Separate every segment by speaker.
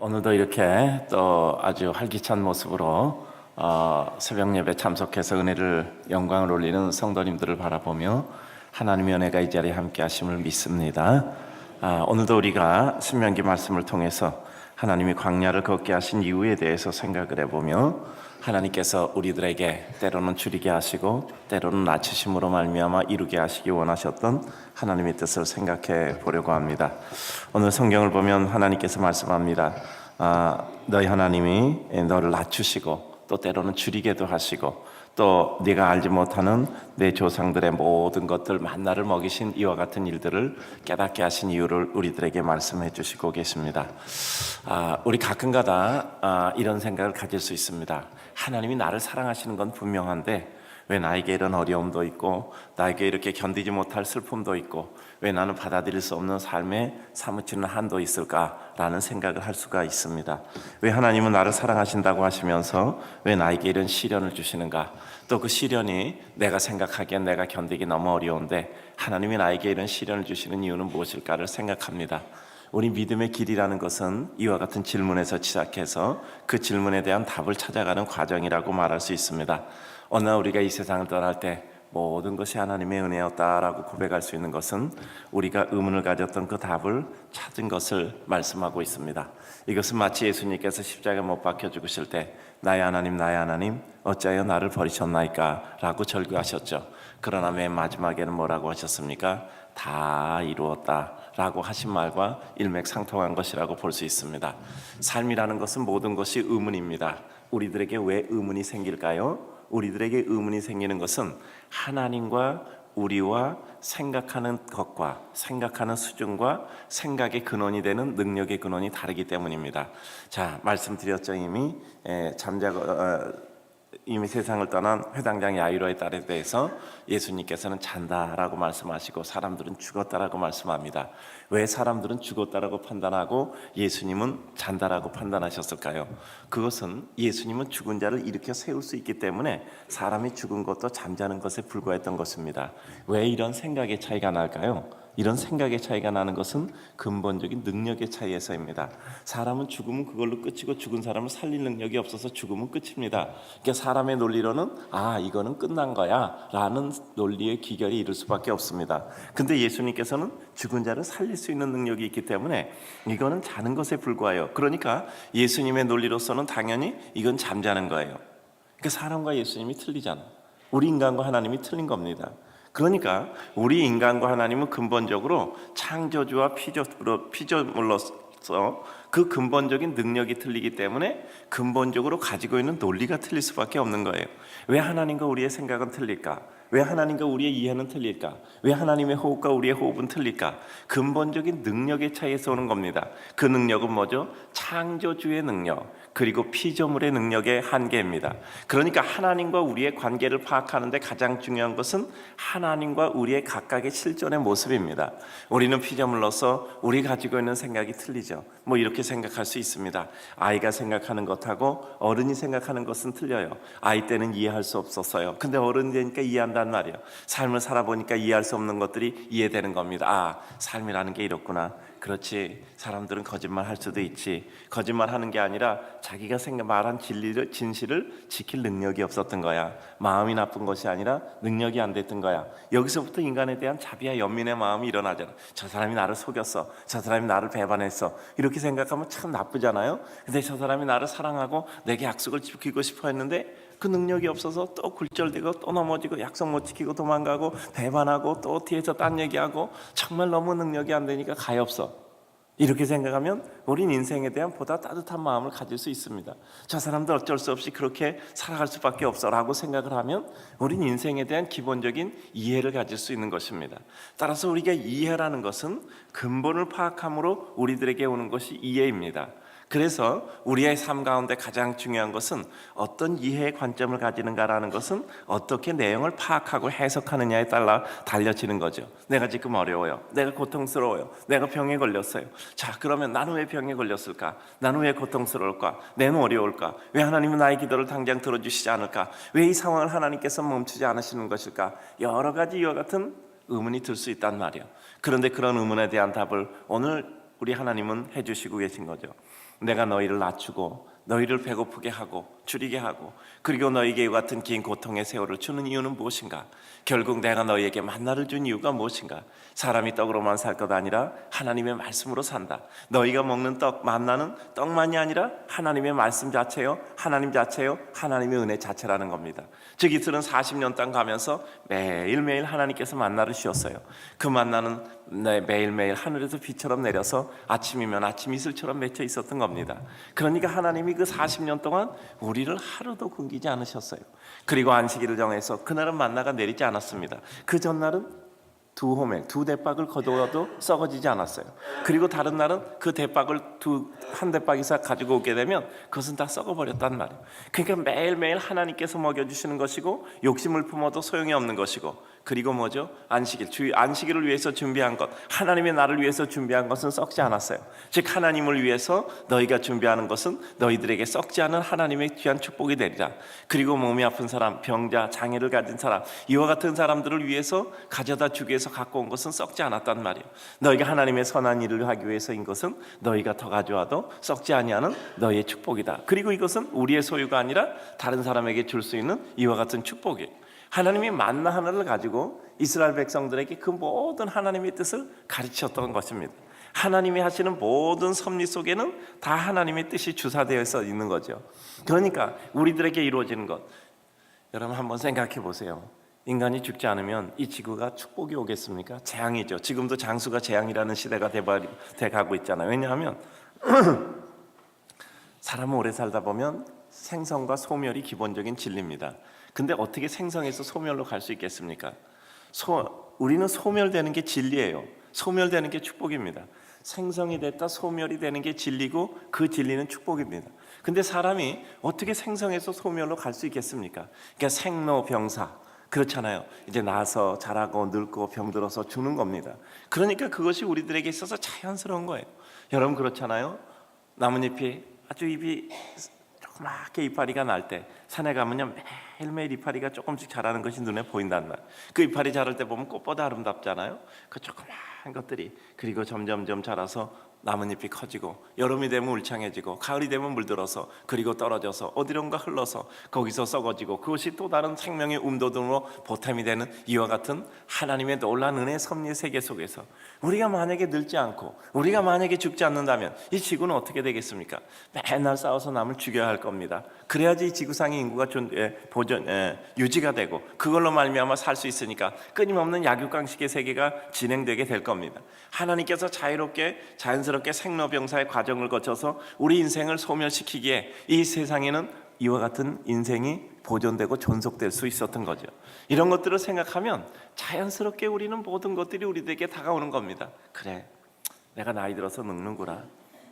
Speaker 1: 오늘도 이렇게 또 아주 활기찬 모습으로 새벽 예배 참석해서 은혜를 영광을 올리는 성도님들을 바라보며 하나님의 은혜가 이 자리에 함께 하심을 믿습니다. 오늘도 우리가 신명기 말씀을 통해서 하나님이 광야를 걷게 하신 이유에 대해서 생각을 해보며 하나님께서 우리들에게 때로는 줄이게 하시고 때로는 낮추심으로 말미암아 이루게 하시기 원하셨던 하나님의 뜻을 생각해 보려고 합니다. 오늘 성경을 보면 하나님께서 말씀합니다. 너희 하나님이 너를 낮추시고 또 때로는 줄이게도 하시고 또 네가 알지 못하는 내 조상들의 모든 것들 만나를 먹이신 이와 같은 일들을 깨닫게 하신 이유를 우리들에게 말씀해 주시고 계십니다. 우리 가끔가다 이런 생각을 가질 수 있습니다. 하나님이 나를 사랑하시는 건 분명한데 왜 나에게 이런 어려움도 있고 나에게 이렇게 견디지 못할 슬픔도 있고 왜 나는 받아들일 수 없는 삶에 사무치는 한도 있을까라는 생각을 할 수가 있습니다. 왜 하나님은 나를 사랑하신다고 하시면서 왜 나에게 이런 시련을 주시는가? 또 그 시련이 내가 생각하기엔 내가 견디기 너무 어려운데 하나님이 나에게 이런 시련을 주시는 이유는 무엇일까를 생각합니다. 우리 믿음의 길이라는 것은 이와 같은 질문에서 시작해서 그 질문에 대한 답을 찾아가는 과정이라고 말할 수 있습니다. 어느 날 우리가 이 세상을 떠날 때 모든 것이 하나님의 은혜였다라고 고백할 수 있는 것은 우리가 의문을 가졌던 그 답을 찾은 것을 말씀하고 있습니다. 이것은 마치 예수님께서 십자가에 못 박혀 죽으실 때 나의 하나님 어찌하여 나를 버리셨나이까 라고 절규하셨죠. 그러나 맨 마지막에는 뭐라고 하셨습니까? 다 이루었다 라고 하신 말과 일맥상통한 것이라고 볼 수 있습니다. 삶이라는 것은 모든 것이 의문입니다. 우리들에게 왜 의문이 생길까요? 우리들에게 의문이 생기는 것은 하나님과 우리와 생각하는 것과 생각하는 수준과 생각의 근원이 되는 능력의 근원이 다르기 때문입니다. 자, 말씀드렸죠. 이미 세상을 떠난 회당장 야이로의 딸에 대해서 예수님께서는 잔다라고 말씀하시고 사람들은 죽었다라고 말씀합니다. 왜 사람들은 죽었다라고 판단하고 예수님은 잔다라고 판단하셨을까요? 그것은 예수님은 죽은 자를 일으켜 세울 수 있기 때문에 사람이 죽은 것도 잠자는 것에 불과했던 것입니다. 왜 이런 생각의 차이가 날까요? 이런 생각의 차이가 나는 것은 근본적인 능력의 차이에서입니다. 사람은 죽으면 그걸로 끝이고 죽은 사람을 살릴 능력이 없어서 죽으면 끝입니다. 그러니까 사람의 논리로는 이거는 끝난 거야 라는 논리의 귀결이 이룰 수밖에 없습니다. 근데 예수님께서는 죽은 자를 살릴 수 있는 능력이 있기 때문에 이거는 자는 것에 불과해요. 그러니까 예수님의 논리로서는 당연히 이건 잠자는 거예요. 그러니까 사람과 예수님이 틀리잖아. 우리 인간과 하나님이 틀린 겁니다. 그러니까 우리 인간과 하나님은 근본적으로 창조주와 피조물로서 그 근본적인 능력이 틀리기 때문에 근본적으로 가지고 있는 논리가 틀릴 수밖에 없는 거예요. 왜 하나님과 우리의 생각은 틀릴까? 왜 하나님과 우리의 이해는 틀릴까? 왜 하나님의 호흡과 우리의 호흡은 틀릴까? 근본적인 능력의 차이에서 오는 겁니다. 그 능력은 뭐죠? 창조주의 능력, 그리고 피조물의 능력의 한계입니다. 그러니까 하나님과 우리의 관계를 파악하는데 가장 중요한 것은 하나님과 우리의 각각의 실존의 모습입니다. 우리는 피조물로서 우리 가지고 있는 생각이 틀리죠. 이렇게 생각할 수 있습니다. 아이가 생각하는 것하고 어른이 생각하는 것은 틀려요. 아이 때는 이해할 수 없었어요. 근데 어른이 되니까 이해한단 말이에요. 삶을 살아보니까 이해할 수 없는 것들이 이해되는 겁니다. 삶이라는 게 이렇구나. 그렇지, 사람들은 거짓말 할 수도 있지. 거짓말하는 게 아니라 자기가 말한 진실을 지킬 능력이 없었던 거야. 마음이 나쁜 것이 아니라 능력이 안 됐던 거야. 여기서부터 인간에 대한 자비와 연민의 마음이 일어나잖아. 저 사람이 나를 속였어, 저 사람이 나를 배반했어, 이렇게 생각하면 참 나쁘잖아요. 근데 저 사람이 나를 사랑하고 내게 약속을 지키고 싶어 했는데 그 능력이 없어서 또 굴절되고 또 넘어지고 약속 못 지키고 도망가고 배반하고 또 뒤에서 딴 얘기하고 정말 너무 능력이 안 되니까 가엾어. 이렇게 생각하면 우린 인생에 대한 보다 따뜻한 마음을 가질 수 있습니다. 저 사람들 어쩔 수 없이 그렇게 살아갈 수밖에 없어 라고 생각을 하면 우린 인생에 대한 기본적인 이해를 가질 수 있는 것입니다. 따라서 우리가 이해라는 것은 근본을 파악함으로 우리들에게 오는 것이 이해입니다. 그래서 우리의 삶 가운데 가장 중요한 것은 어떤 이해의 관점을 가지는가라는 것은 어떻게 내용을 파악하고 해석하느냐에 따라 달려지는 거죠. 내가 지금 어려워요. 내가 고통스러워요. 내가 병에 걸렸어요. 자, 그러면 나는 왜 병에 걸렸을까? 나는 왜 고통스러울까? 내는 어려울까? 왜 하나님은 나의 기도를 당장 들어주시지 않을까? 왜 이 상황을 하나님께서 멈추지 않으시는 것일까? 여러 가지 이와 같은 의문이 들 수 있단 말이에요. 그런데 그런 의문에 대한 답을 오늘 우리 하나님은 해주시고 계신 거죠. 내가 너희를 낮추고 너희를 배고프게 하고 줄이게 하고 그리고 너희에게 이와 같은 긴 고통의 세월을 주는 이유는 무엇인가? 결국 내가 너희에게 만나를 준 이유가 무엇인가? 사람이 떡으로만 살 것 아니라 하나님의 말씀으로 산다. 너희가 먹는 떡 만나는 떡만이 아니라 하나님의 말씀 자체요, 하나님 자체요, 하나님의 은혜 자체라는 겁니다. 즉 이들은 40년 땅 가면서 매일매일 하나님께서 만나를 주셨어요. 그 만나는 매일매일 하늘에서 비처럼 내려서 아침이면 아침 이슬처럼 맺혀 있었던 겁니다. 그러니까 하나님이 그 40년 동안 우리를 하루도 굶기지 않으셨어요. 그리고 안식일을 정해서 그날은 만나가 내리지 않았습니다. 그 전날은 두 호멜, 두 대박을 거두어도 썩어지지 않았어요. 그리고 다른 날은 그 대박을 한 대박 이상 가지고 오게 되면 그것은 다 썩어버렸단 말이에요. 그러니까 매일매일 하나님께서 먹여주시는 것이고 욕심을 품어도 소용이 없는 것이고, 그리고 뭐죠? 안식일을 위해서 준비한 것, 하나님의 나를 위해서 준비한 것은 썩지 않았어요. 즉 하나님을 위해서 너희가 준비하는 것은 너희들에게 썩지 않은 하나님의 귀한 축복이 되리라. 그리고 몸이 아픈 사람, 병자, 장애를 가진 사람, 이와 같은 사람들을 위해서 가져다 주기 위해서 갖고 온 것은 썩지 않았단 말이에요. 너희가 하나님의 선한 일을 하기 위해서인 것은 너희가 더 가져와도 썩지 아니하는 너희의 축복이다. 그리고 이것은 우리의 소유가 아니라 다른 사람에게 줄 수 있는 이와 같은 축복이에요. 하나님이 만나 하나를 가지고 이스라엘 백성들에게 그 모든 하나님의 뜻을 가르쳤던 것입니다. 하나님이 하시는 모든 섭리 속에는 다 하나님의 뜻이 주사되어 있는 거죠. 그러니까 우리들에게 이루어지는 것, 여러분 한번 생각해 보세요. 인간이 죽지 않으면 이 지구가 축복이 오겠습니까? 재앙이죠. 지금도 장수가 재앙이라는 시대가 돼가고 있잖아요. 왜냐하면 사람은 오래 살다 보면 생성과 소멸이 기본적인 진리입니다. 근데 어떻게 생성에서 소멸로 갈 수 있겠습니까? 우리는 소멸되는 게 진리예요. 소멸되는 게 축복입니다. 생성이 됐다 소멸이 되는 게 진리고 그 진리는 축복입니다. 근데 사람이 어떻게 생성에서 소멸로 갈 수 있겠습니까? 그러니까 생로병사, 그렇잖아요. 이제 나서 자라고 늙고 병들어서 죽는 겁니다. 그러니까 그것이 우리들에게 있어서 자연스러운 거예요. 여러분 그렇잖아요. 나뭇잎이 아주 잎이 조그맣게 이파리가 날 때 산에 가면요 매일매일 이파리가 조금씩 자라는 것이 눈에 보인단 말이에요. 그 이파리 자랄 때 보면 꽃보다 아름답잖아요. 그 조그마한 것들이 그리고 점점점 자라서 나뭇잎이 커지고 여름이 되면 울창해지고 가을이 되면 물들어서 그리고 떨어져서 어디론가 흘러서 거기서 썩어지고 그것이 또 다른 생명의 움도등으로 보탬이 되는 이와 같은 하나님의 놀라운 은혜의 섭리 세계 속에서 우리가 만약에 늙지 않고 우리가 만약에 죽지 않는다면 이 지구는 어떻게 되겠습니까? 맨날 싸워서 남을 죽여야 할 겁니다. 그래야지 이 지구상의 인구가 유지가 되고 그걸로 말미암아 살 수 있으니까 끊임없는 약육강식의 세계가 진행되게 될 겁니다. 하나님께서 자연스럽게 생로병사의 과정을 거쳐서 우리 인생을 소멸시키기에 이 세상에는 이와 같은 인생이 보존되고 존속될 수 있었던 거죠. 이런 것들을 생각하면 자연스럽게 우리는 모든 것들이 우리에게 다가오는 겁니다. 그래, 내가 나이 들어서 늙는구나.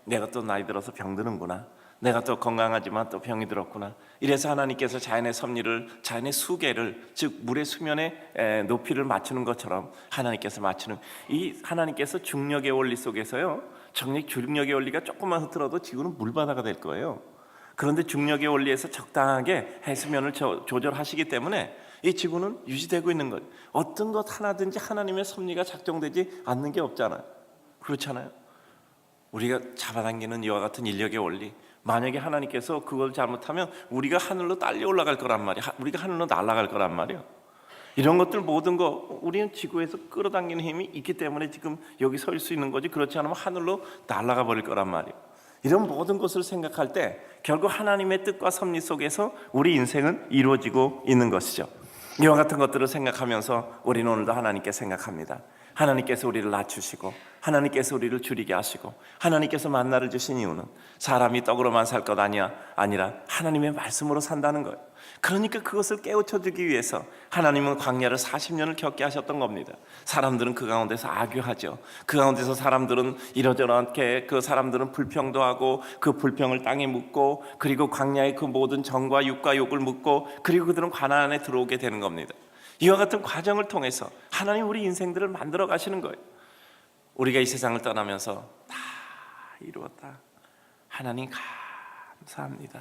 Speaker 1: 내가 또 나이 들어서 병드는구나. 내가 또 건강하지만 또 병이 들었구나. 이래서 하나님께서 자연의 섭리를, 자연의 수계를, 즉 물의 수면의 높이를 맞추는 것처럼 하나님께서 맞추는, 이 하나님께서 중력의 원리 속에서요, 중력의 원리가 조금만 흐트러도 지구는 물바다가 될 거예요. 그런데 중력의 원리에서 적당하게 해수면을 조절하시기 때문에 이 지구는 유지되고 있는 거예요. 어떤 것 하나든지 하나님의 섭리가 작동되지 않는 게 없잖아요. 그렇잖아요. 우리가 잡아당기는 이와 같은 인력의 원리, 만약에 하나님께서 그걸 잘못하면 우리가 하늘로 딸려 올라갈 거란 말이야. 우리가 하늘로 날아갈 거란 말이야. 이런 것들 모든 거 우리는 지구에서 끌어당기는 힘이 있기 때문에 지금 여기 서 있을 수 있는 거지, 그렇지 않으면 하늘로 날아가 버릴 거란 말이야. 이런 모든 것을 생각할 때 결국 하나님의 뜻과 섭리 속에서 우리 인생은 이루어지고 있는 것이죠. 이와 같은 것들을 생각하면서 우리는 오늘도 하나님께 생각합니다. 하나님께서 우리를 낮추시고 하나님께서 우리를 줄이게 하시고 하나님께서 만나를 주신 이유는 사람이 떡으로만 살 것 아니라 하나님의 말씀으로 산다는 거예요. 그러니까 그것을 깨우쳐주기 위해서 하나님은 광야를 40년을 겪게 하셨던 겁니다. 사람들은 그 가운데서 악유하죠. 그 가운데서 사람들은 이러저러하게 그 사람들은 불평도 하고 그 불평을 땅에 묻고 그리고 광야의 그 모든 정과 육과 욕을 묻고 그리고 그들은 가나안 안에 들어오게 되는 겁니다. 이와 같은 과정을 통해서 하나님 우리 인생들을 만들어 가시는 거예요. 우리가 이 세상을 떠나면서 다 이루었다, 하나님 감사합니다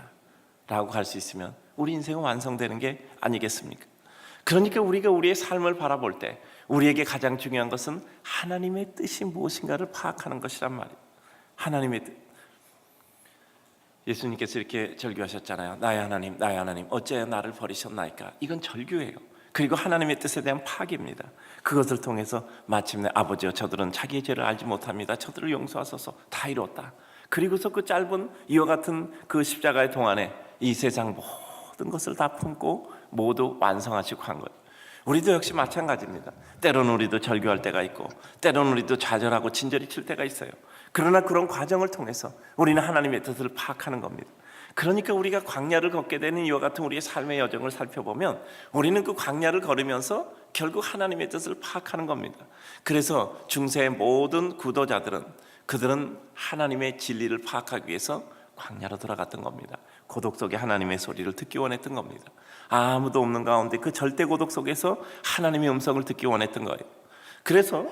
Speaker 1: 라고 할 수 있으면 우리 인생은 완성되는 게 아니겠습니까? 그러니까 우리가 우리의 삶을 바라볼 때 우리에게 가장 중요한 것은 하나님의 뜻이 무엇인가를 파악하는 것이란 말이에요. 하나님의 뜻. 예수님께서 이렇게 절규하셨잖아요. 나의 하나님 어째 나를 버리셨나이까. 이건 절규예요. 그리고 하나님의 뜻에 대한 파기입니다. 그것을 통해서 마침내 아버지여 저들은 자기의 죄를 알지 못합니다. 저들을 용서하소서. 다 이뤘다. 그리고서 그 짧은 이와 같은 그 십자가의 동안에 이 세상 모든 것을 다 품고 모두 완성하시고 한 것. 우리도 역시 마찬가지입니다. 때로는 우리도 절규할 때가 있고 때로는 우리도 좌절하고 진저리 칠 때가 있어요. 그러나 그런 과정을 통해서 우리는 하나님의 뜻을 파악하는 겁니다. 그러니까 우리가 광야를 걷게 되는 이와 같은 우리의 삶의 여정을 살펴보면 우리는 그 광야를 걸으면서 결국 하나님의 뜻을 파악하는 겁니다. 그래서 중세의 모든 구도자들은 그들은 하나님의 진리를 파악하기 위해서 광야로 돌아갔던 겁니다. 고독 속에 하나님의 소리를 듣기 원했던 겁니다. 아무도 없는 가운데 그 절대 고독 속에서 하나님의 음성을 듣기 원했던 거예요. 그래서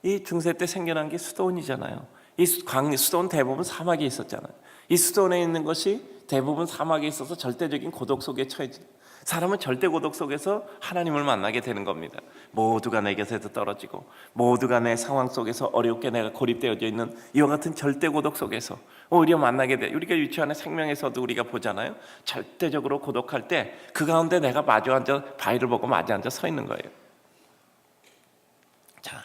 Speaker 1: 이 중세 때 생겨난 게 수도원이잖아요. 이 수도원 대부분 사막에 있었잖아요. 이 수도원에 있는 것이 대부분 사막에 있어서 절대적인 고독 속에 처해져. 사람은 절대 고독 속에서 하나님을 만나게 되는 겁니다. 모두가 내 곁에서 떨어지고 모두가 내 상황 속에서 어렵게 내가 고립되어져 있는 이와 같은 절대 고독 속에서 오히려 만나게 돼. 우리가 유치원의 생명에서도 우리가 보잖아요. 절대적으로 고독할 때 그 가운데 내가 마주 앉아 바위를 보고 마주 앉아 서 있는 거예요. 자,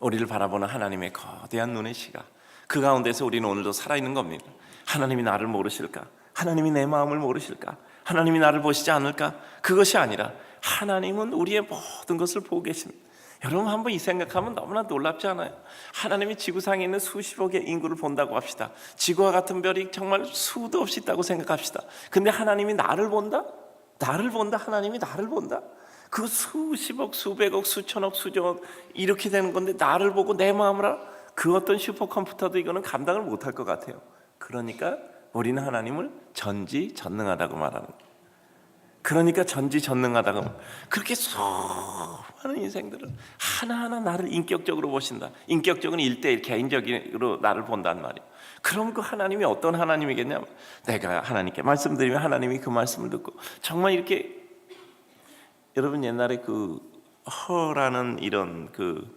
Speaker 1: 우리를 바라보는 하나님의 거대한 눈의 시각, 그 가운데서 우리는 오늘도 살아있는 겁니다. 하나님이 나를 모르실까? 하나님이 내 마음을 모르실까? 하나님이 나를 보시지 않을까? 그것이 아니라 하나님은 우리의 모든 것을 보고 계십니다. 여러분 한번 이 생각하면 너무나 놀랍지 않아요? 하나님이 지구상에 있는 수십억의 인구를 본다고 합시다. 지구와 같은 별이 정말 수도 없이 있다고 생각합시다. 근데 하나님이 나를 본다? 나를 본다? 하나님이 나를 본다? 그 수십억, 수백억, 수천억, 수조억 이렇게 되는 건데 나를 보고 내 마음을 알아? 그 어떤 슈퍼컴퓨터도 이거는 감당을 못할 것 같아요. 그러니까 우리는 하나님을 전지전능하다고 말하는 거예요. 그러니까 전지전능하다고 그렇게 수많은 인생들은 하나하나 나를 인격적으로 보신다. 인격적으로는 1대1 개인적으로 나를 본단 말이에요. 그럼 그 하나님이 어떤 하나님이겠냐면 내가 하나님께 말씀드리면 하나님이 그 말씀을 듣고 정말 이렇게 여러분 옛날에 그 허라는 이런 그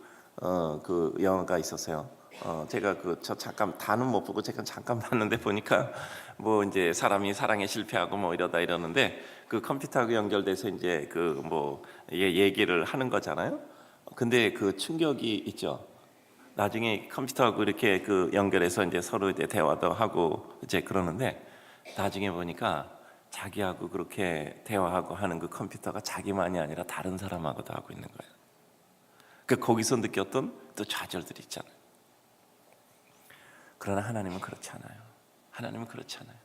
Speaker 1: 영화가 있었어요. 제가 저 잠깐 다는 못 보고 제가 잠깐 봤는데 보니까 뭐 이제 사람이 사랑에 실패하고 뭐 이러는데 그 컴퓨터하고 연결돼서 이제 그 뭐 얘기를 하는 거잖아요. 근데 그 충격이 있죠. 나중에 컴퓨터하고 이렇게 그 연결해서 이제 서로 이제 대화도 하고 이제 그러는데 나중에 보니까 자기하고 그렇게 대화하고 하는 그 컴퓨터가 자기만이 아니라 다른 사람하고도 하고 있는 거예요. 그 거기서 느꼈던 또 좌절들이 있잖아요. 그러나 하나님은 그렇지 않아요. 하나님은 그렇지 않아요.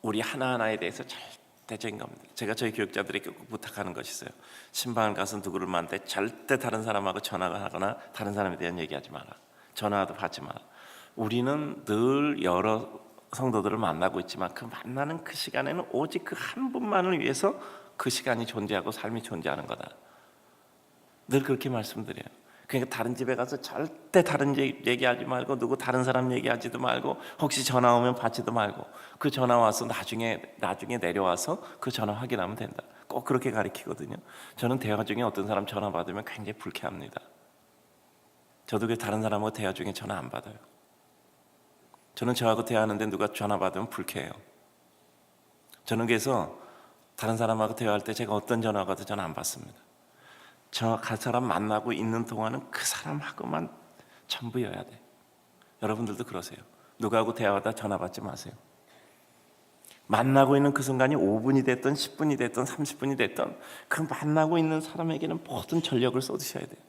Speaker 1: 우리 하나하나에 대해서 절대적인 겁니다. 제가 저희 교육자들에게 꼭 부탁하는 것이 있어요. 신방을 가서 누구를 만날 때 절대 다른 사람하고 전화를 하거나 다른 사람에 대한 얘기하지 마라. 전화도 받지 마라. 우리는 늘 여러 성도들을 만나고 있지만 그 만나는 그 시간에는 오직 그 한 분만을 위해서 그 시간이 존재하고 삶이 존재하는 거다. 늘 그렇게 말씀드려요. 그러니까 다른 집에 가서 절대 다른 얘기하지 말고 누구 다른 사람 얘기하지도 말고 혹시 전화 오면 받지도 말고 그 전화 와서 나중에 내려와서 그 전화 확인하면 된다. 꼭 그렇게 가르치거든요. 저는 대화 중에 어떤 사람 전화 받으면 굉장히 불쾌합니다. 저도 그 다른 사람하고 대화 중에 전화 안 받아요. 저는 저하고 대화하는데 누가 전화 받으면 불쾌해요. 저는 그래서 다른 사람하고 대화할 때 제가 어떤 전화가 와도 전화 안 받습니다. 그 사람 만나고 있는 동안은 그 사람하고만 전부여야 돼. 여러분들도 그러세요. 누구하고 대화하다 전화 받지 마세요. 만나고 있는 그 순간이 5분이 됐든 10분이 됐든 30분이 됐든 그 만나고 있는 사람에게는 모든 전력을 쏟으셔야 돼요.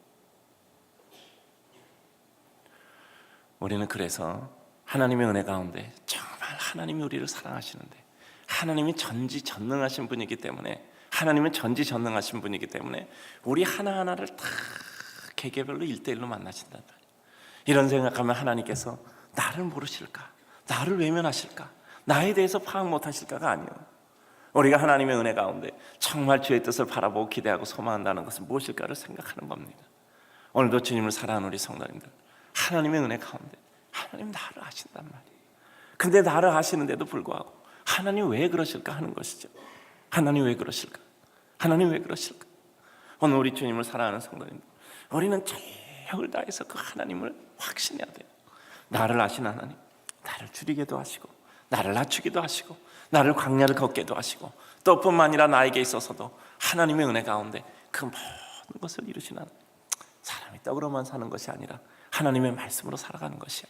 Speaker 1: 우리는 그래서 하나님의 은혜 가운데 정말 하나님이 우리를 사랑하시는데 하나님이 전지전능하신 분이기 때문에 하나님은 전지전능하신 분이기 때문에 우리 하나하나를 다 개개별로 1대1로 만나신단 말이에요. 이런 생각하면 하나님께서 나를 모르실까? 나를 외면하실까? 나에 대해서 파악 못하실까가 아니에요. 우리가 하나님의 은혜 가운데 정말 주의 뜻을 바라보고 기대하고 소망한다는 것은 무엇일까를 생각하는 겁니다. 오늘도 주님을 사랑하는 우리 성도님들, 하나님의 은혜 가운데 하나님 나를 아신단 말이에요. 근데 나를 아시는데도 불구하고 하나님 왜 그러실까 하는 것이죠. 하나님 왜 그러실까? 하나님 왜 그러실까? 오늘 우리 주님을 사랑하는 성도님들, 우리는 전력을 다해서 그 하나님을 확신해야 돼요. 나를 아신 하나님, 나를 줄이게도 하시고 나를 낮추기도 하시고 나를 광야를 걷게도 하시고 또 뿐만 아니라 나에게 있어서도 하나님의 은혜 가운데 그 모든 것을 이루시는 사람이 떡으로만 사는 것이 아니라 하나님의 말씀으로 살아가는 것이야.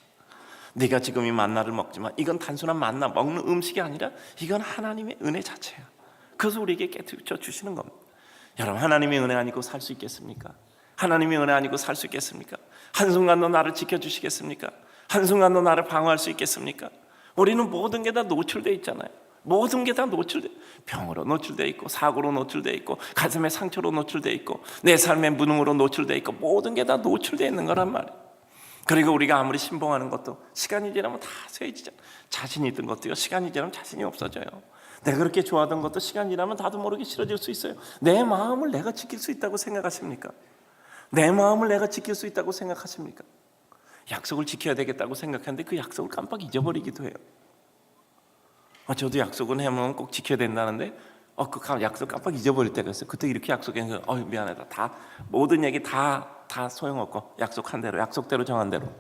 Speaker 1: 네가 지금 이 만나를 먹지만 이건 단순한 만나 먹는 음식이 아니라 이건 하나님의 은혜 자체야. 그래서 우리에게 깨트려 주시는 겁니다. 여러분, 하나님의 은혜 아니고 살 수 있겠습니까? 하나님의 은혜 아니고 살 수 있겠습니까? 한순간도 나를 지켜주시겠습니까? 한순간도 나를 방어할 수 있겠습니까? 우리는 모든 게 다 노출되어 있잖아요. 모든 게 다 노출돼, 병으로 노출되어 있고 사고로 노출되어 있고 가슴의 상처로 노출되어 있고 내 삶의 무능으로 노출되어 있고 모든 게 다 노출되어 있는 거란 말이에요. 그리고 우리가 아무리 신봉하는 것도 시간이 지나면 다 쇠해지잖아. 자신이 있던 것도요, 시간이 지나면 자신이 없어져요. 내가 그렇게 좋아하던 것도 시간이 지나면 나도 모르게 싫어질 수 있어요. 내 마음을 내가 지킬 수 있다고 생각하십니까? 내 마음을 내가 지킬 수 있다고 생각하십니까? 약속을 지켜야 되겠다고 생각하는데 그 약속을 깜빡 잊어버리기도 해요. 저도 약속은 하면 꼭 지켜야 된다는데 그 약속 깜빡 잊어버릴 때가 있어요. 그때 이렇게 약속해서 미안하다. 다 모든 얘기 다 소용없고 약속한 대로, 약속대로 정한 대로.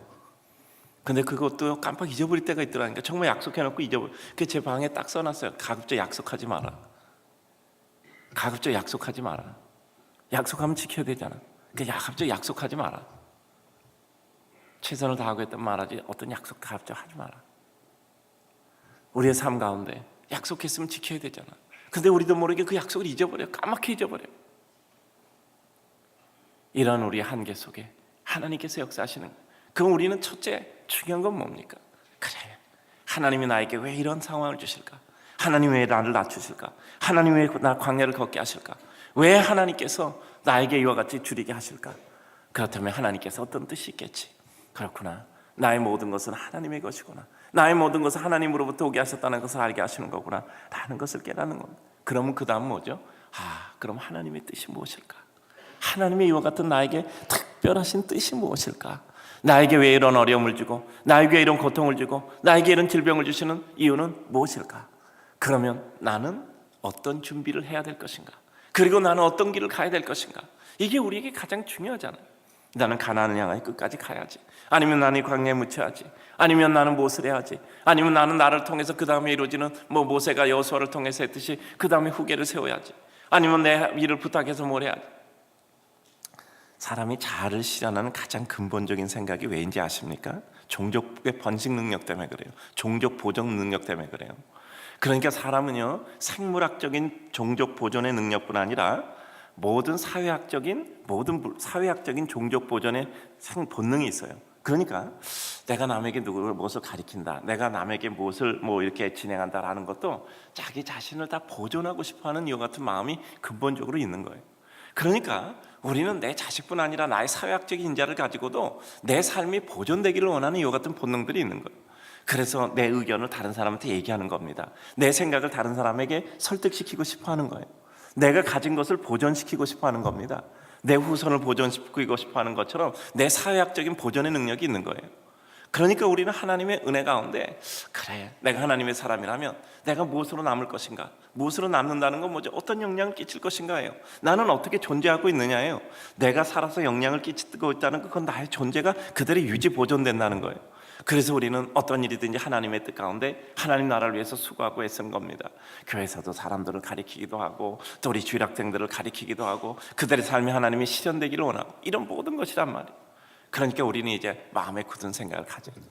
Speaker 1: 근데 그것도 깜빡 잊어버릴 때가 있더라니까. 정말 약속해놓고 잊어버려. 그 제 방에 딱 써놨어요. 가급적 약속하지 마라. 가급적 약속하지 마라. 약속하면 지켜야 되잖아. 가급적 약속하지 마라. 최선을 다하고 했던 말하지 어떤 약속 가급적 하지 마라. 우리의 삶 가운데 약속했으면 지켜야 되잖아. 근데 우리도 모르게 그 약속을 잊어버려. 까맣게 잊어버려. 이런 우리의 한계 속에 하나님께서 역사하시는 거예요. 그럼 우리는 첫째 중요한 건 뭡니까? 그래, 하나님이 나에게 왜 이런 상황을 주실까? 하나님 왜 나를 낮추실까? 하나님 왜 나 광야를 걷게 하실까? 왜 하나님께서 나에게 이와 같이 줄이게 하실까? 그렇다면 하나님께서 어떤 뜻이 있겠지. 그렇구나, 나의 모든 것은 하나님의 것이구나, 나의 모든 것은 하나님으로부터 오게 하셨다는 것을 알게 하시는 거구나 라는 것을 깨닫는 겁니다. 그러면 그 다음 뭐죠? 그럼 하나님의 뜻이 무엇일까? 하나님의 이와 같은 나에게 특별하신 뜻이 무엇일까? 나에게 왜 이런 어려움을 주고 나에게 왜 이런 고통을 주고 나에게 이런 질병을 주시는 이유는 무엇일까? 그러면 나는 어떤 준비를 해야 될 것인가? 그리고 나는 어떤 길을 가야 될 것인가? 이게 우리에게 가장 중요하잖아요. 나는 가나안을 향하여 끝까지 가야지, 아니면 나는 광야에 묻혀야지, 아니면 나는 무엇을 해야지, 아니면 나는 나를 통해서 그 다음에 이루어지는 모세가 여호수아를 통해서 했듯이 그 다음에 후계를 세워야지, 아니면 내 일을 부탁해서 뭘 해야지. 사람이 자아를 실현하는 가장 근본적인 생각이 왜인지 아십니까? 종족의 번식 능력 때문에 그래요. 종족 보존 능력 때문에 그래요. 그러니까 사람은요, 생물학적인 종족 보존의 능력뿐 아니라 모든 사회학적인 종족 보존의 본능이 있어요. 그러니까 내가 남에게 누구를 무엇을 가리킨다, 내가 남에게 무엇을 이렇게 진행한다라는 것도 자기 자신을 다 보존하고 싶어하는 이와 같은 마음이 근본적으로 있는 거예요. 그러니까 우리는 내 자식뿐 아니라 나의 사회학적인 인자를 가지고도 내 삶이 보존되기를 원하는 이와 같은 본능들이 있는 거예요. 그래서 내 의견을 다른 사람한테 얘기하는 겁니다. 내 생각을 다른 사람에게 설득시키고 싶어하는 거예요. 내가 가진 것을 보존시키고 싶어하는 겁니다. 내 후손을 보존시키고 싶어하는 것처럼 내 사회학적인 보존의 능력이 있는 거예요. 그러니까 우리는 하나님의 은혜 가운데, 그래, 내가 하나님의 사람이라면 내가 무엇으로 남을 것인가? 무엇으로 남는다는 건 뭐죠? 어떤 영향을 끼칠 것인가예요. 나는 어떻게 존재하고 있느냐예요. 내가 살아서 영향을 끼치고 있다는 건 나의 존재가 그대로 유지 보존된다는 거예요. 그래서 우리는 어떤 일이든지 하나님의 뜻 가운데 하나님 나라를 위해서 수고하고 애쓰는 겁니다. 교회에서도 사람들을 가리키기도 하고 또 우리 주일학생들을 가리키기도 하고 그들의 삶이 하나님이 실현되기를 원하고, 이런 모든 것이란 말이에요. 그러니까 우리는 이제 마음에 굳은 생각을 가져야 돼요.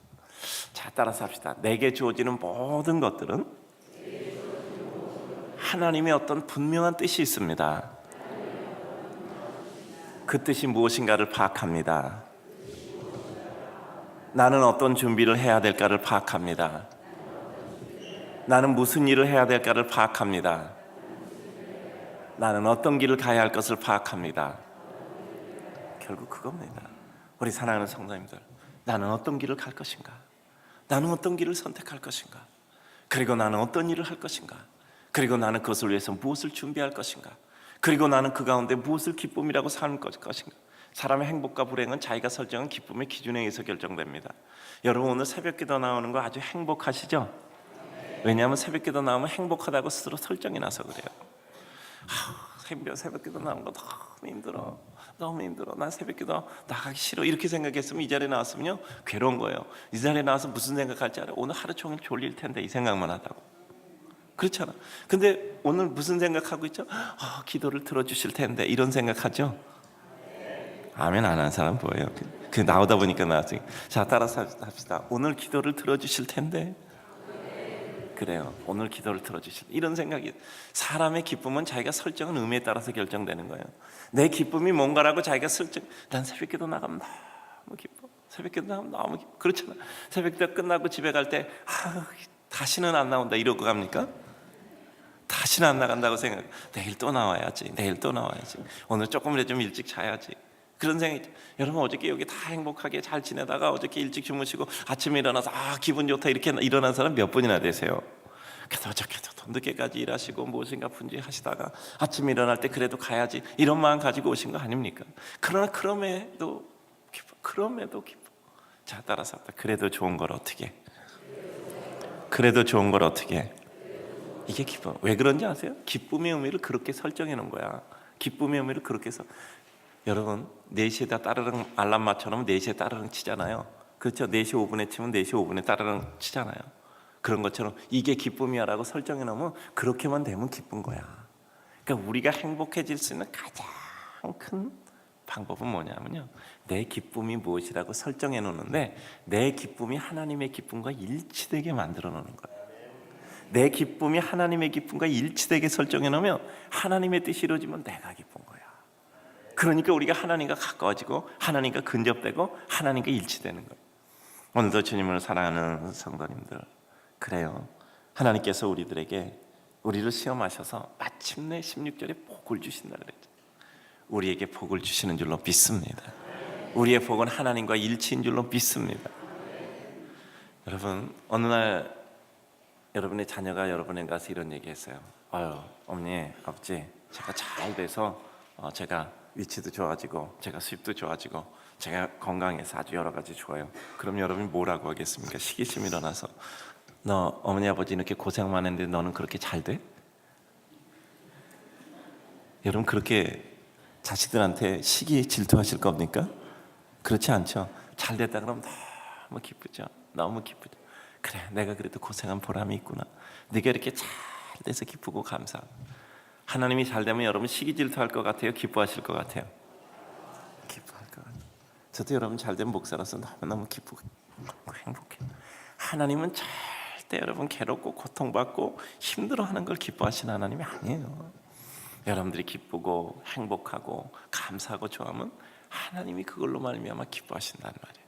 Speaker 1: 자, 따라서 합시다. 내게 주어지는 모든 것들은 하나님의 어떤 분명한 뜻이 있습니다. 그 뜻이 무엇인가를 파악합니다. 나는 어떤 준비를 해야 될까를 파악합니다. 나는 무슨 일을 해야 될까를 파악합니다. 나는 어떤 길을 가야 할 것을 파악합니다. 결국 그겁니다. 우리 사랑하는 성도님들, 나는 어떤 길을 갈 것인가? 나는 어떤 길을 선택할 것인가? 그리고 나는 어떤 일을 할 것인가? 그리고 나는 그것을 위해서 무엇을 준비할 것인가? 그리고 나는 그 가운데 무엇을 기쁨이라고 삼을 것인가? 사람의 행복과 불행은 자기가 설정한 기쁨의 기준에 의해서 결정됩니다. 여러분, 오늘 새벽기도 나오는 거 아주 행복하시죠? 왜냐하면 새벽기도 나오면 행복하다고 스스로 설정이 나서 그래요. 새벽기도 나오는 거 너무 힘들어. 너무 힘들어. 난 새벽기도 나가기 싫어. 이렇게 생각했으면 이 자리에 나왔으면요 괴로운 거예요. 이 자리에 나와서 무슨 생각할지 알아요? 오늘 하루 종일 졸릴 텐데 이 생각만 하다고. 그렇잖아. 근데 오늘 무슨 생각하고 있죠? 기도를 들어주실 텐데 이런 생각하죠? 아멘 안 하는 사람 뭐예요? 그 나오다 보니까 나왔지. 자, 따라서 합시다. 오늘 기도를 들어주실 텐데. 그래요. 오늘 기도를 들어주실 이런 생각이. 사람의 기쁨은 자기가 설정한 의미에 따라서 결정되는 거예요. 내 기쁨이 뭔가라고 자기가 설정. 난 새벽기도 나가면 너무 기뻐. 새벽기도 나가면 너무 기뻐. 그렇잖아. 새벽기도 끝나고 집에 갈 때 다시는 안 나온다 이러고 갑니까? 다시는 안 나간다고 생각. 내일 또 나와야지. 내일 또 나와야지. 오늘 조금이라도 좀 일찍 자야지. 그런 생각이. 여러분 어저께 여기 다 행복하게 잘 지내다가 어저께 일찍 주무시고 아침에 일어나서 기분 좋다 이렇게 일어난 사람 몇 분이나 되세요? 그래도 어저께도 더 늦게까지 일하시고 무엇인가 분주하시다가 아침에 일어날 때 그래도 가야지 이런 마음 가지고 오신 거 아닙니까? 그러나 그럼에도 기뻐. 그럼에도 기뻐. 자, 따라서 그래도 좋은 걸 어떻게 해? 그래도 좋은 걸 어떻게 해? 이게 기쁨. 왜 그런지 아세요? 기쁨의 의미를 그렇게 설정해 놓은 거야. 기쁨의 의미를 그렇게 해서. 여러분 4시에 다 따르릉 알람 맞춰놓으면 4시에 따르릉 치잖아요. 그렇죠? 4시 5분에 치면 4시 5분에 따르릉 치잖아요. 그런 것처럼 이게 기쁨이야 라고 설정해 놓으면 그렇게만 되면 기쁜 거야. 그러니까 우리가 행복해질 수 있는 가장 큰 방법은 뭐냐면요, 내 기쁨이 무엇이라고 설정해 놓는데 내 기쁨이 하나님의 기쁨과 일치되게 만들어 놓는 거예요. 내 기쁨이 하나님의 기쁨과 일치되게 설정해 놓으면 하나님의 뜻이 이루어지면 내가 기쁜 거야. 그러니까 우리가 하나님과 가까워지고 하나님과 근접되고 하나님과 일치되는 거예요. 오늘도 주님을 사랑하는 성도님들, 그래요. 하나님께서 우리를 시험하셔서 마침내 16절에 복을 주신다 그랬죠. 우리에게 복을 주시는 줄로 믿습니다. 우리의 복은 하나님과 일치인 줄로 믿습니다. 여러분 어느 날 여러분의 자녀가 여러분에 가서 이런 얘기했어요. 어머니 아버지 제가 잘 돼서 제가 위치도 좋아지고 제가 수입도 좋아지고 제가 건강해서 아주 여러 가지 좋아요. 그럼 여러분이 뭐라고 하겠습니까? 시기심이 일어나서 너 어머니 아버지 이렇게 고생 많은데 너는 그렇게 잘 돼? 여러분 그렇게 자식들한테 시기 질투하실 겁니까? 그렇지 않죠? 잘 됐다 그러면 너무 기쁘죠. 너무 기쁘죠. 그래 내가 그래도 고생한 보람이 있구나. 네가 이렇게 잘 돼서 기쁘고 감사하고. 하나님이 잘 되면 여러분 시기 질투할 것 같아요? 기뻐하실 것 같아요? 기뻐할 것 같아요. 저도 여러분 잘 된 목사로서 너무너무 기쁘고 행복해요. 하나님은 절대 여러분 괴롭고 고통받고 힘들어하는 걸 기뻐하시는 하나님이 아니에요. 여러분들이 기쁘고 행복하고 감사하고 좋아하면 하나님이 그걸로 말미암아 기뻐하신다는 말이에요.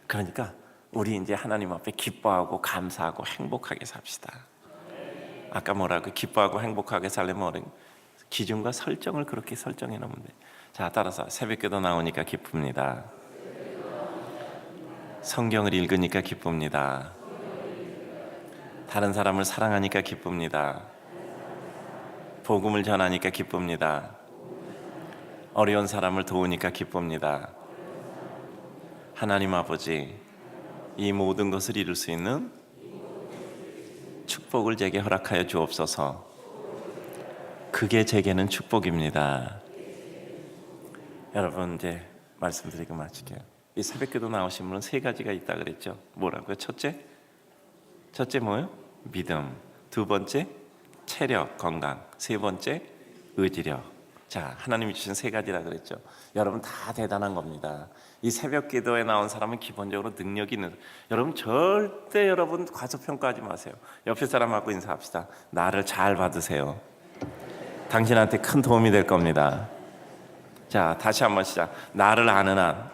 Speaker 1: 그러니까 우리 이제 하나님 앞에 기뻐하고 감사하고 행복하게 삽시다. 아까 뭐라고? 기뻐하고 행복하게 살려면 기준과 설정을 그렇게 설정해 놓으면 돼. 자, 따라서 새벽기도 나오니까 기쁩니다. 성경을 읽으니까 기쁩니다. 다른 사람을 사랑하니까 기쁩니다. 복음을 전하니까 기쁩니다. 어려운 사람을 도우니까 기쁩니다. 하나님 아버지, 이 모든 것을 이룰 수 있는 축복을 제게 허락하여 주옵소서. 그게 제게는 축복입니다. 여러분 이제 말씀드리고 마칠게요. 이 새벽기도 나오신 분은 3가지가 있다 그랬죠. 뭐라고요? 첫째 뭐예요? 믿음. 2번째 체력, 건강. 3번째 의지력. 자, 하나님이 주신 3가지라 그랬죠. 여러분 다 대단한 겁니다. 이 새벽기도에 나온 사람은 기본적으로 능력이 있는. 여러분 절대 여러분 과소평가하지 마세요. 옆에 사람하고 인사합시다. 나를 잘 받으세요. 당신한테 큰 도움이 될 겁니다. 자, 다시 한번 시작. 나를 아는 한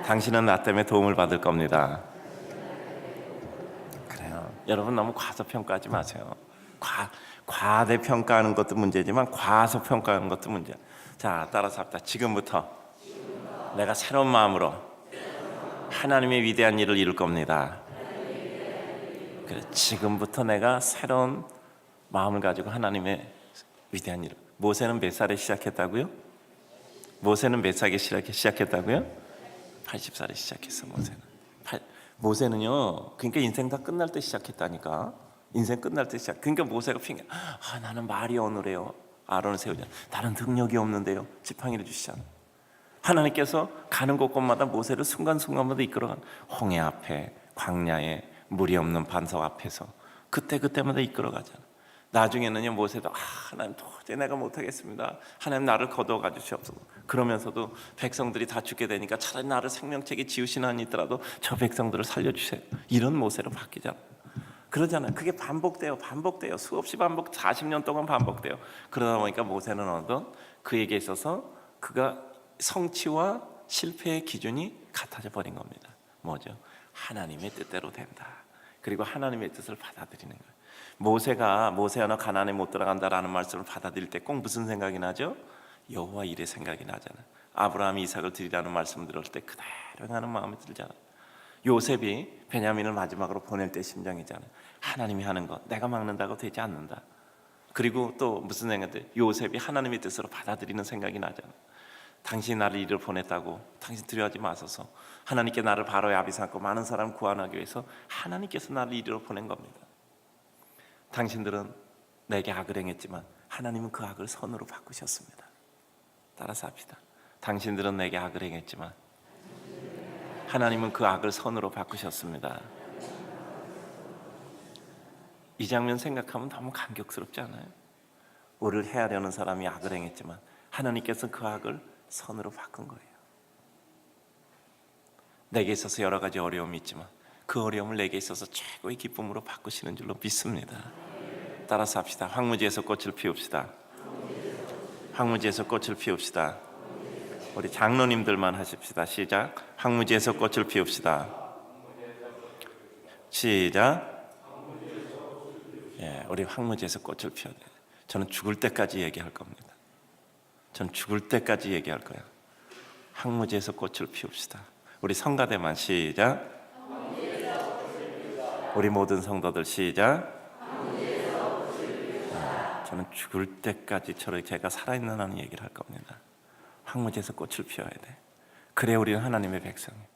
Speaker 1: 당신은 나 때문에 도움을 받을 겁니다. 그래요. 여러분 너무 과소평가하지 마세요. 과대평가하는 것도 문제지만 과소평가하는 것도 문제야. 자, 따라서 합시다. 지금부터 내가 새로운 마음으로 하나님의 위대한 일을 이룰 겁니다. 그래, 지금부터 내가 새로운 마음을 가지고 하나님의 위대한 일을. 모세는 몇 살에 시작했다고요? 모세는 몇 살에 시작했다고요? 80살에 시작했어. 모세는요, 그러니까 인생 다 끝날 때 시작했다니까. 인생 끝날 때 시작. 그러니까 모세가 핑계, 나는 말이 어느래요. 아론을 세우자. 나는 능력이 없는데요. 지팡이를 주시잖아요. 하나님께서 가는 곳곳마다 모세를 순간순간마다 이끌어간 홍해 앞에, 광야에, 물이 없는 반석 앞에서 그때마다 이끌어가잖아요. 나중에는요, 모세도 하나님 도저히 내가 못하겠습니다. 하나님 나를 거두어가 주시옵소서. 그러면서도 백성들이 다 죽게 되니까 차라리 나를 생명책에 지우시는 한이 있더라도 저 백성들을 살려주세요. 이런 모세로 바뀌잖아요. 그러잖아요. 그게 반복돼요. 수없이 40년 동안 반복돼요. 그러다 보니까 모세는 어느덧 그에게 있어서 그가 성취와 실패의 기준이 같아져 버린 겁니다. 뭐죠? 하나님의 뜻대로 된다. 그리고 하나님의 뜻을 받아들이는 거예요. 모세가 모세야 너 가나안에 못 들어간다라는 말씀을 받아들일 때 꼭 무슨 생각이 나죠? 여호와 일의 생각이 나잖아요. 아브라함이 이삭을 드리라는 말씀 들을 때 그대로 하는 마음이 들잖아요. 요셉이 베냐민을 마지막으로 보낼 때 심정이잖아요. 하나님이 하는 것 내가 막는다고 되지 않는다. 그리고 또 무슨 생각인데 요셉이 하나님의 뜻으로 받아들이는 생각이 나잖아요. 당신이 나를 이리로 보냈다고 당신 두려워하지 마소서. 하나님께 나를 바로의 아비 삼고 많은 사람을 구원하기 위해서 하나님께서 나를 이리로 보낸 겁니다. 당신들은 내게 악을 행했지만 하나님은 그 악을 선으로 바꾸셨습니다. 따라서 합시다. 당신들은 내게 악을 행했지만 하나님은 그 악을 선으로 바꾸셨습니다. 이 장면 생각하면 너무 감격스럽지 않아요? 우리를 해하려는 사람이 악을 행했지만 하나님께서 그 악을 선으로 바꾼 거예요. 내게 있어서 여러 가지 어려움이 있지만 그 어려움을 내게 있어서 최고의 기쁨으로 바꾸시는 줄로 믿습니다. 따라서 합시다. 황무지에서 꽃을 피웁시다. 황무지에서 꽃을 피웁시다. 우리 장로님들만 하십시다. 시작. 황무지에서 꽃을 피웁시다. 시작. 예, 우리 황무지에서 꽃을 피워야 돼요. 저는 죽을 때까지 얘기할 겁니다. 전 죽을 때까지 얘기할 거야. 황무지에서 꽃을 피웁시다. 우리 성가대만 시작. 우리 모든 성도들 시작. 저는 죽을 때까지 제가 살아있는 한 얘기를 할 겁니다. 황무지에서 꽃을 피워야 돼. 그래 우리는 하나님의 백성이에요.